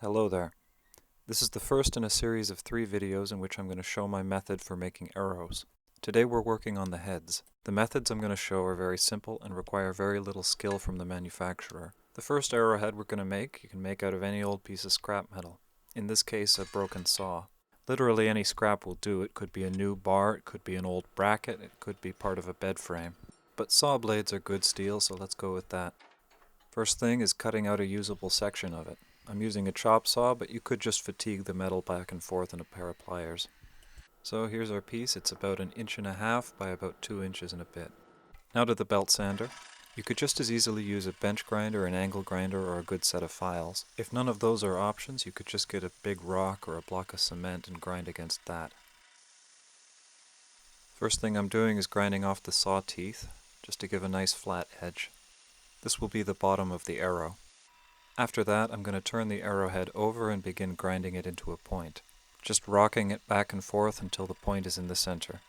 Hello there. This is the first in a series of 3 videos in which I'm going to show my method for making arrows. Today we're working on the heads. The methods I'm going to show are very simple and require very little skill from the manufacturer. The first arrowhead we're going to make, you can make out of any old piece of scrap metal. In this case, a broken saw. Literally any scrap will do. It could be a new bar, it could be an old bracket, it could be part of a bed frame. But saw blades are good steel, so let's go with that. First thing is cutting out a usable section of it. I'm using a chop saw, but you could just fatigue the metal back and forth in a pair of pliers. So here's our piece. It's about 1.5 inches by about 2 inches and a bit. Now to the belt sander. You could just as easily use a bench grinder, an angle grinder, or a good set of files. If none of those are options, you could just get a big rock or a block of cement and grind against that. First thing I'm doing is grinding off the saw teeth, just to give a nice flat edge. This will be the bottom of the arrow. After that, I'm going to turn the arrowhead over and begin grinding it into a point, just rocking it back and forth until the point is in the center.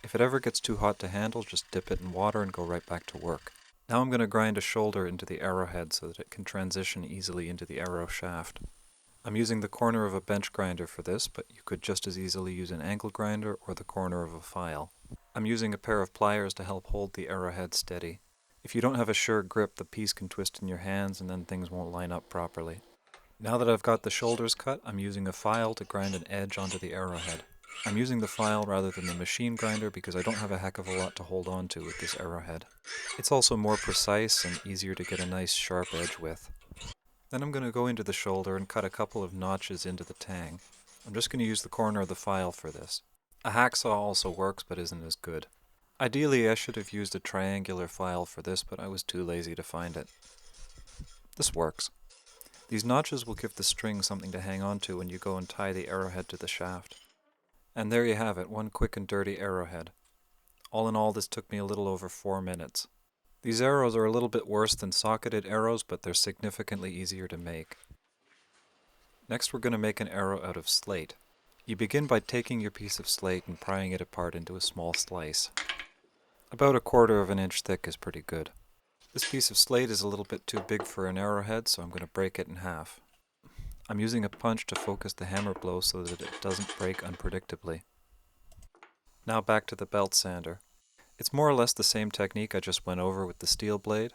If it ever gets too hot to handle, just dip it in water and go right back to work. Now I'm going to grind a shoulder into the arrowhead so that it can transition easily into the arrow shaft. I'm using the corner of a bench grinder for this, but you could just as easily use an angle grinder or the corner of a file. I'm using a pair of pliers to help hold the arrowhead steady. If you don't have a sure grip, the piece can twist in your hands and then things won't line up properly. Now that I've got the shoulders cut, I'm using a file to grind an edge onto the arrowhead. I'm using the file rather than the machine grinder because I don't have a heck of a lot to hold on to with this arrowhead. It's also more precise and easier to get a nice sharp edge with. Then I'm going to go into the shoulder and cut a couple of notches into the tang. I'm just going to use the corner of the file for this. A hacksaw also works but isn't as good. Ideally, I should have used a triangular file for this, but I was too lazy to find it. This works. These notches will give the string something to hang on to when you go and tie the arrowhead to the shaft. And there you have it, one quick and dirty arrowhead. All in all, this took me a little over 4 minutes. These arrows are a little bit worse than socketed arrows, but they're significantly easier to make. Next, we're going to make an arrow out of slate. You begin by taking your piece of slate and prying it apart into a small slice. About 1/4 inch thick is pretty good. This piece of slate is a little bit too big for an arrowhead, so I'm going to break it in half. I'm using a punch to focus the hammer blow so that it doesn't break unpredictably. Now back to the belt sander. It's more or less the same technique I just went over with the steel blade,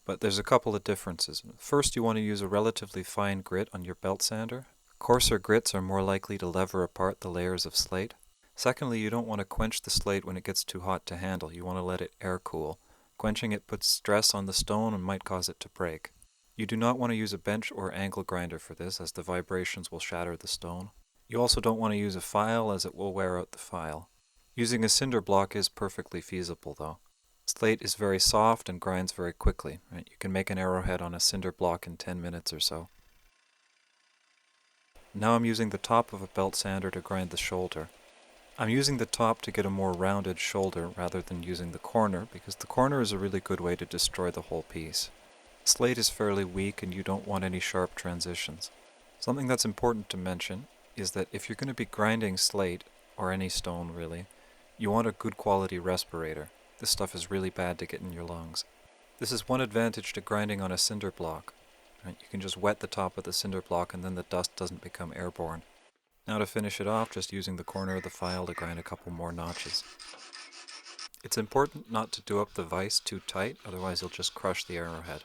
but there's a couple of differences. First, you want to use a relatively fine grit on your belt sander. Coarser grits are more likely to lever apart the layers of slate. Secondly, you don't want to quench the slate when it gets too hot to handle. You want to let it air cool. Quenching it puts stress on the stone and might cause it to break. You do not want to use a bench or angle grinder for this, as the vibrations will shatter the stone. You also don't want to use a file, as it will wear out the file. Using a cinder block is perfectly feasible though. Slate is very soft and grinds very quickly. Right? You can make an arrowhead on a cinder block in 10 minutes or so. Now I'm using the top of a belt sander to grind the shoulder. I'm using the top to get a more rounded shoulder rather than using the corner, because the corner is a really good way to destroy the whole piece. Slate is fairly weak and you don't want any sharp transitions. Something that's important to mention is that if you're going to be grinding slate, or any stone really, you want a good quality respirator. This stuff is really bad to get in your lungs. This is one advantage to grinding on a cinder block. Right? You can just wet the top of the cinder block and then the dust doesn't become airborne. Now to finish it off, just using the corner of the file to grind a couple more notches. It's important not to do up the vise too tight, otherwise you'll just crush the arrowhead.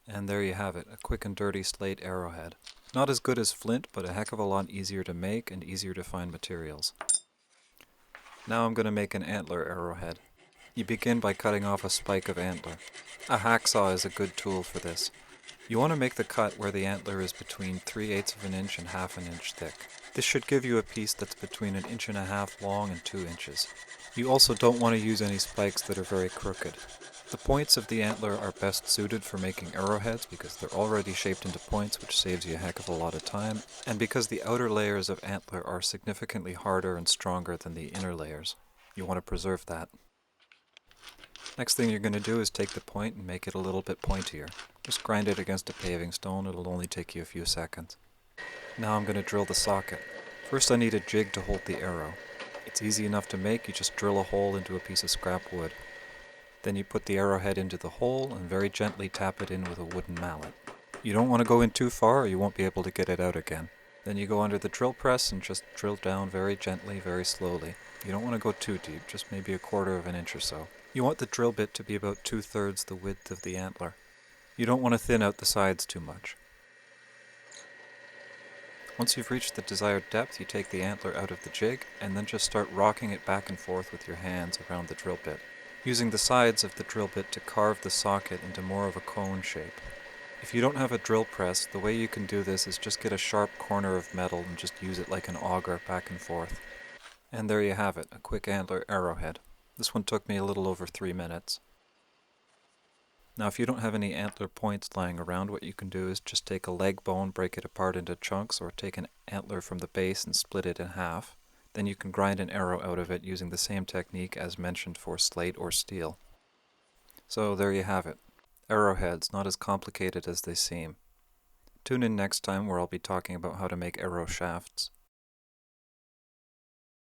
And there you have it, a quick and dirty slate arrowhead. Not as good as flint, but a heck of a lot easier to make and easier to find materials. Now I'm going to make an antler arrowhead. You begin by cutting off a spike of antler. A hacksaw is a good tool for this. You want to make the cut where the antler is between 3/8 inch and 1/2 inch thick. This should give you a piece that's between 1.5 inches long and 2 inches. You also don't want to use any spikes that are very crooked. The points of the antler are best suited for making arrowheads because they're already shaped into points, which saves you a heck of a lot of time, and because the outer layers of antler are significantly harder and stronger than the inner layers. You want to preserve that. Next thing you're going to do is take the point and make it a little bit pointier. Just grind it against a paving stone, it'll only take you a few seconds. Now I'm going to drill the socket. First I need a jig to hold the arrow. It's easy enough to make, you just drill a hole into a piece of scrap wood. Then you put the arrowhead into the hole and very gently tap it in with a wooden mallet. You don't want to go in too far or you won't be able to get it out again. Then you go under the drill press and just drill down very gently, very slowly. You don't want to go too deep, just maybe a quarter of an inch or so. You want the drill bit to be about 2/3 the width of the antler. You don't want to thin out the sides too much. Once you've reached the desired depth, you take the antler out of the jig and then just start rocking it back and forth with your hands around the drill bit, using the sides of the drill bit to carve the socket into more of a cone shape. If you don't have a drill press, the way you can do this is just get a sharp corner of metal and just use it like an auger back and forth. And there you have it, a quick antler arrowhead. This one took me a little over 3 minutes. Now if you don't have any antler points lying around, what you can do is just take a leg bone, break it apart into chunks, or take an antler from the base and split it in half. Then you can grind an arrow out of it using the same technique as mentioned for slate or steel. So there you have it. Arrowheads, not as complicated as they seem. Tune in next time where I'll be talking about how to make arrow shafts.